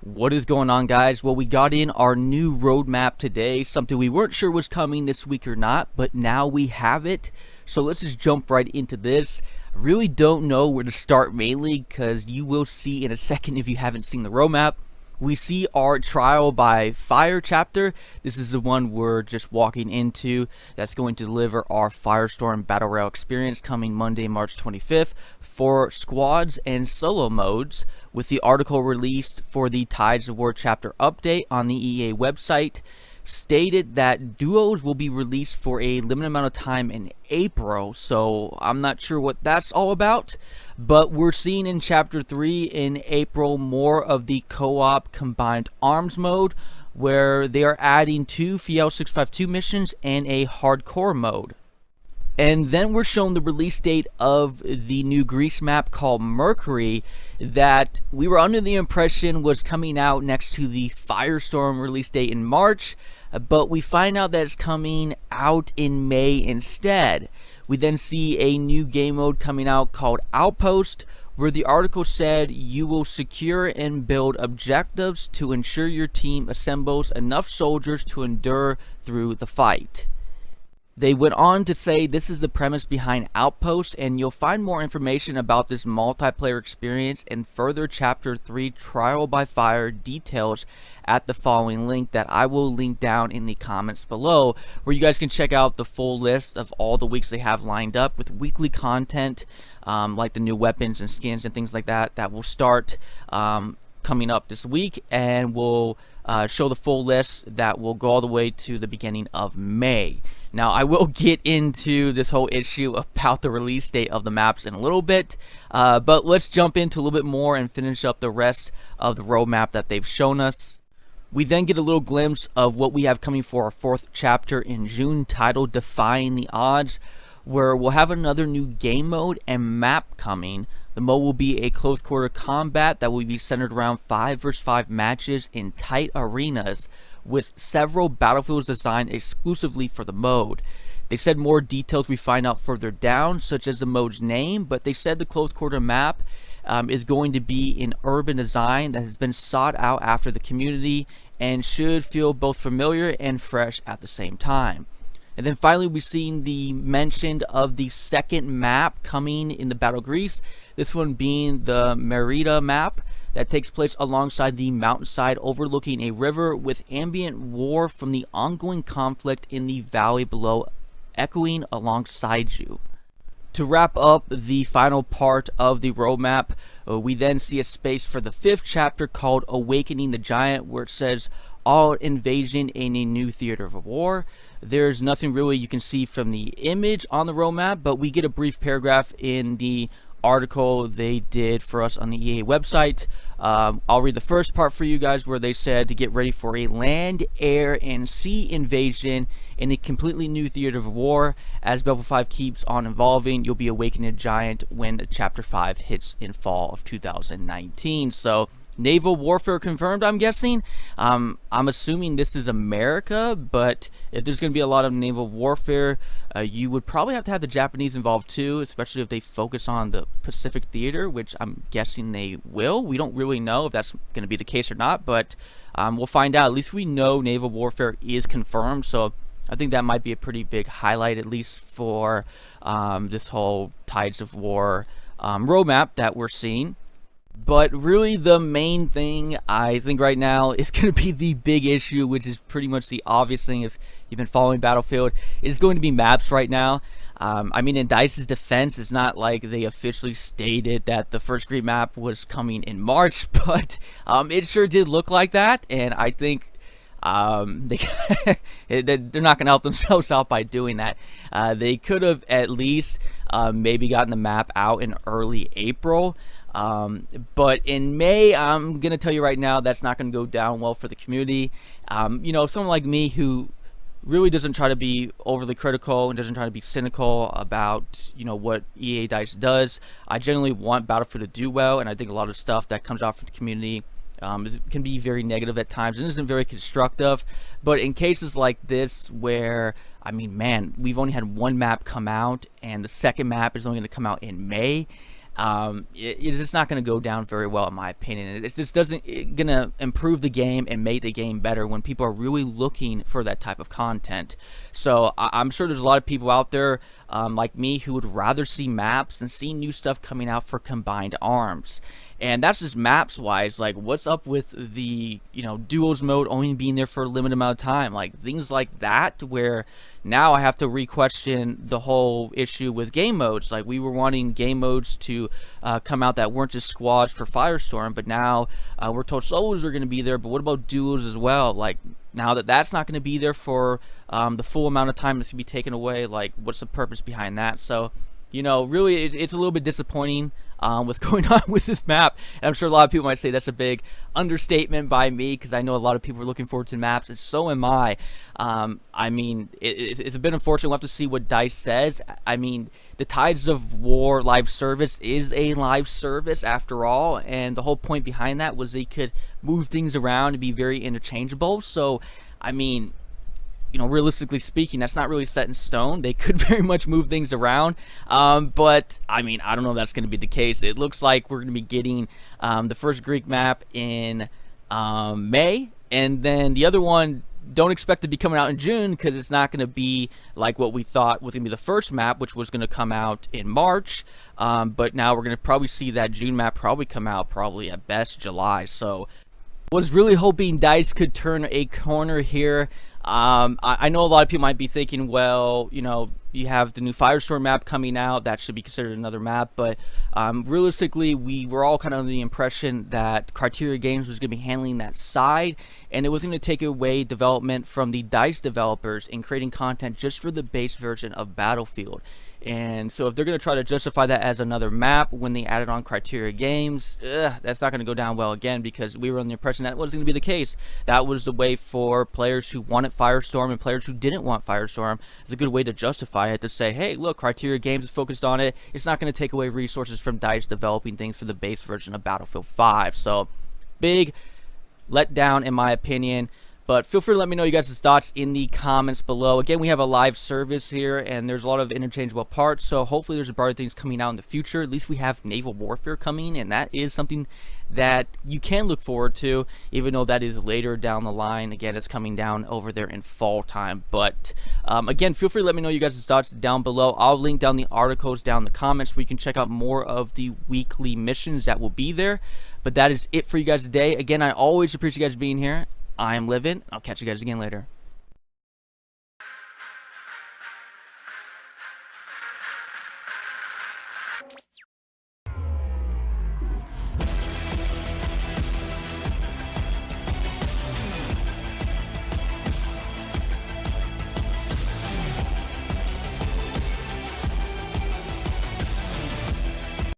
What is going on, guys? Well, we got in our new roadmap today, something we weren't sure was coming this week or not, but now we have it. So let's just jump right into this. I really don't know where to start mainly because you will see in a second if you haven't seen the roadmap. We see our Trial by Fire chapter. This is the one we're just walking into. That's going to deliver our Firestorm Battle Royale experience coming Monday, March 25th for squads and solo modes, with the article released for the Tides of War chapter update on the EA website stated that duos will be released for a limited amount of time in April, so I'm not sure what that's all about, but we're seeing in chapter 3 in April more of the co-op combined arms mode, where they are adding 2 Fiel 652 missions and a hardcore mode. And then we're shown the release date of the new Greece map called Mercury that we were under the impression was coming out next to the Firestorm release date in March, but we find out that it's coming out in May instead. We then see a new game mode coming out called Outpost, where the article said you will secure and build objectives to ensure your team assembles enough soldiers to endure through the fight. They went on to say this is the premise behind Outpost, and you'll find more information about this multiplayer experience in further Chapter 3 Trial by Fire details at the following link that I will link down in the comments below, where you guys can check out the full list of all the weeks they have lined up with weekly content like the new weapons and skins and things like that that will start coming up this week, and will show the full list that will go all the way to the beginning of May. Now, I will get into this whole issue about the release date of the maps in a little bit, but let's jump into a little bit more and finish up the rest of the roadmap that they've shown us. We then get a little glimpse of what we have coming for our 4th chapter in June, titled Defying the Odds, where we'll have another new game mode and map coming. The mode will be a close quarter combat that will be centered around 5 vs 5 matches in tight arenas, with several battlefields designed exclusively for the mode. They said more details we find out further down, such as the mode's name, but they said the close quarter map is going to be an urban design that has been sought out after the community and should feel both familiar and fresh at the same time. And then finally, we've seen the mention of the second map coming in the Battle Greece, this one being the Merida map that takes place alongside the mountainside overlooking a river, with ambient war from the ongoing conflict in the valley below echoing alongside you. To wrap up the final part of the roadmap, we then see a space for the 5th chapter called Awakening the Giant, where it says all invasion in a new theater of war. There's nothing really you can see from the image on the roadmap, but we get a brief paragraph in the article they did for us on the EA website. I'll read the first part for you guys, where they said to get ready for a land, air, and sea invasion in a completely new theater of war. As Level 5 keeps on evolving, you'll be awakening a giant when Chapter 5 hits in fall of 2019. So naval warfare confirmed, I'm guessing. I'm assuming this is America, but if there's going to be a lot of naval warfare, you would probably have to have the Japanese involved too, especially if they focus on the Pacific theater, which I'm guessing they will. We don't really know if that's going to be the case or not, but we'll find out. At least we know naval warfare is confirmed, so I think that might be a pretty big highlight, at least for this whole Tides of War roadmap that we're seeing. But really the main thing I think right now is going to be the big issue, which is pretty much the obvious thing if you've been following Battlefield, is going to be maps right now. I mean, in DICE's defense, it's not like they officially stated that the first Greek map was coming in March, but it sure did look like that, and I think they're not going to help themselves out by doing that. They could have at least maybe gotten the map out in early April. But in May, I'm going to tell you right now, that's not going to go down well for the community. You know, someone like me who really doesn't try to be overly critical and doesn't try to be cynical about, you know, what EA DICE does. I generally want Battlefield to do well, and I think a lot of stuff that comes out from the community can be very negative at times and isn't very constructive. But in cases like this where, I mean, man, we've only had one map come out and the second map is only going to come out in May, it's just not going to go down very well in my opinion. It just doesn't going to improve the game and make the game better when people are really looking for that type of content. So I'm sure there's a lot of people out there like me who would rather see maps and see new stuff coming out for combined arms. And that's just maps wise. Like, what's up with the duos mode only being there for a limited amount of time? Like things like that, where now I have to re-question the whole issue with game modes. Like, we were wanting game modes to come out that weren't just squads for Firestorm, but now we're told solos are going to be there. But what about duos as well? Like, now that that's not going to be there for the full amount of time that's going to be taken away, like, what's the purpose behind that? So, really, it's a little bit disappointing what's going on with this map. And I'm sure a lot of people might say that's a big understatement by me, because I know a lot of people are looking forward to maps, and so am I. I mean, it's a bit unfortunate. We'll have to see what DICE says. I mean, the Tides of War live service is a live service after all, and the whole point behind that was they could move things around and be very interchangeable. So, I mean, realistically speaking, that's not really set in stone. They could very much move things around. But, I mean, I don't know if that's going to be the case. It looks like we're going to be getting the first Greek map in May. And then the other one, don't expect to be coming out in June, because it's not going to be like what we thought was going to be the first map, which was going to come out in March. But now we're going to probably see that June map probably come out probably at best July. So, was really hoping DICE could turn a corner here. I know a lot of people might be thinking, well, you have the new Firestorm map coming out, that should be considered another map, but realistically, we were all kind of under the impression that Criteria Games was going to be handling that side, and it was going to take away development from the DICE developers in creating content just for the base version of Battlefield. And so if they're going to try to justify that as another map when they added on Criteria Games, that's not going to go down well again, because we were under the impression that wasn't going to be the case. That was the way for players who wanted Firestorm and players who didn't want Firestorm. It's a good way to justify it, to say, hey, look, Criteria Games is focused on it. It's not going to take away resources from DICE developing things for the base version of Battlefield 5. So, big letdown in my opinion. But feel free to let me know you guys' thoughts in the comments below. Again, we have a live service here, and there's a lot of interchangeable parts, so hopefully there's brighter things coming out in the future. At least we have Naval Warfare coming, and that is something that you can look forward to, even though that is later down the line. Again, it's coming down over there in fall time. But again, feel free to let me know you guys' thoughts down below. I'll link down the articles down in the comments where you can check out more of the weekly missions that will be there. But that is it for you guys today. Again, I always appreciate you guys being here. I am Livin'. I'll catch you guys again later.